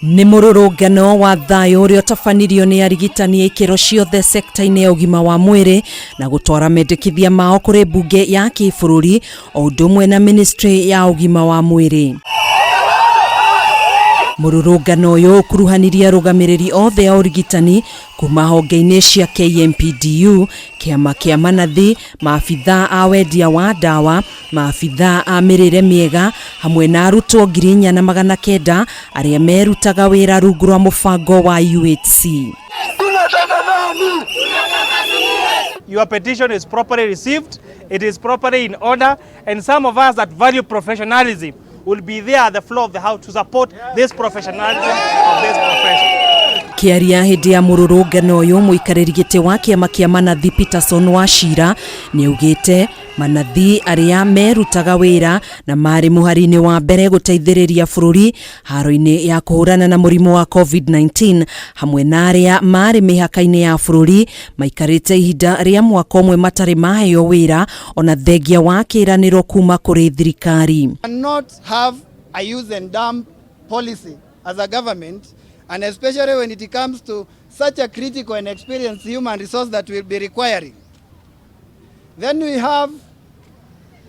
Ni mururungano wa thayo uria tabanirio ni arigitani ikiro ciothe sekta-ini ya ugima wa mwiri na gutwara mendekithia mao kuri mbunge ya kibũrũri o ũndũ ũmwe na ministry ya ugima wa mwiri. Mururungano uyu ukuruhanirie Arugamiriri othe a urigitani kuuma honge-ini cia KMPDU, kiama kia manathi, maabitha a wendia wa dawa, maabitha a mĩrĩre miega hamwe na arutwo 4,900 aria merutaga wĩra rungu rwa mũbango wa UHC. Your petition is properly received, it is properly in order, and some of us that value professionalism will be there at the floor of the house to support this professionalism of this profession. Kiaria hindi ya mururungano uyu muikariri giti wa kiama kia manathi Peterson wa Shira ni ugite manathi aria merutaga wira na mari muhari-ini wa mbere guteithiriria bururi haro-ini ya kuhurana na murimu wa COVID-19 hamwe na aria mari mihaka-ini ya bururi maikarite ihinda ria mwaka umwe matari maheo wira ona thengia wa kiraniro kuma kuri thirikari. Not have a use and dump policy as a government, and especially when it comes to such a critical and experienced human resource that will be requiring. Then we have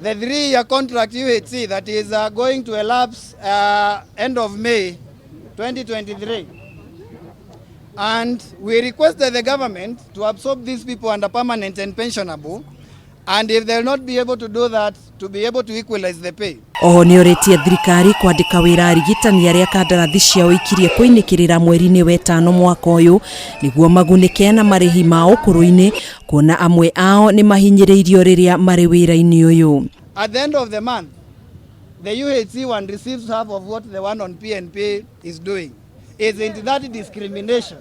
the 3-year contract UHC that is going to elapse end of May 2023. And we requested the government to absorb these people under permanent and pensionable, and if they'll not be able to do that, to be able to equalize the pay. Oho ni oritie thirikari kwandika wira arigitani aria kandarathi ciao ikirie kuinikirira mweri-ini wa 5 mwaka uyu niguo magunike na marihi ma ukuru-ini kuona amwe ao ni mahinyiriirio riria mari wira-ini uyu. At the end of the month, the UHC one receives half of what the one on PNP is doing. Isn't that discrimination?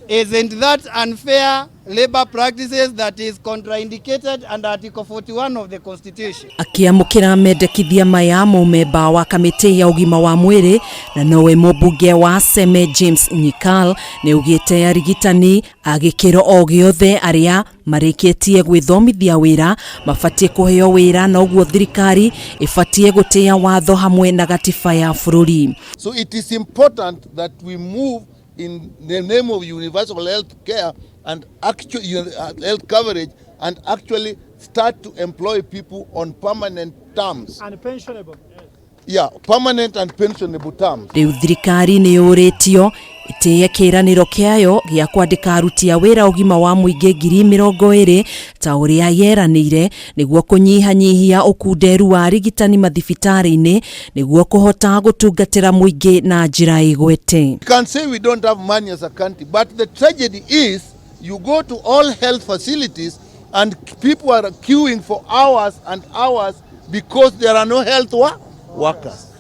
Isn't that unfair labor practices that is contraindicated under Article 41 of the Constitution? Akiamukira mendekithia maya mumemba wa kamiti ya ugima wa mwiri na nowe mbunge wa Seme James Nyikal ni ugite arigitani agikiro o giothe aria marikitie gwithomithia wira mafatie kuheo wira na uguo thirikari ifatie gutia watho hamwe na gatiba ya bururi. So it is important that we move in the name of universal health care and actual health coverage and actually start to employ people on permanent terms. And pensionable. Yeah, permanent and pensionable terms. Riu thirikari ni yuritio itie kiraniro kiayo gia kwandika aruti a wira ugima wa muingi 2020 ta uria yeranire niguo kunyihanyihia ukunderu wa arigitani mathibitari-ini niguo kuhota gutungatira muingi na njira igwete. You can say we don't have money as a country, but the tragedy is you go to all health facilities and people are queuing for hours and hours because there are no health workers.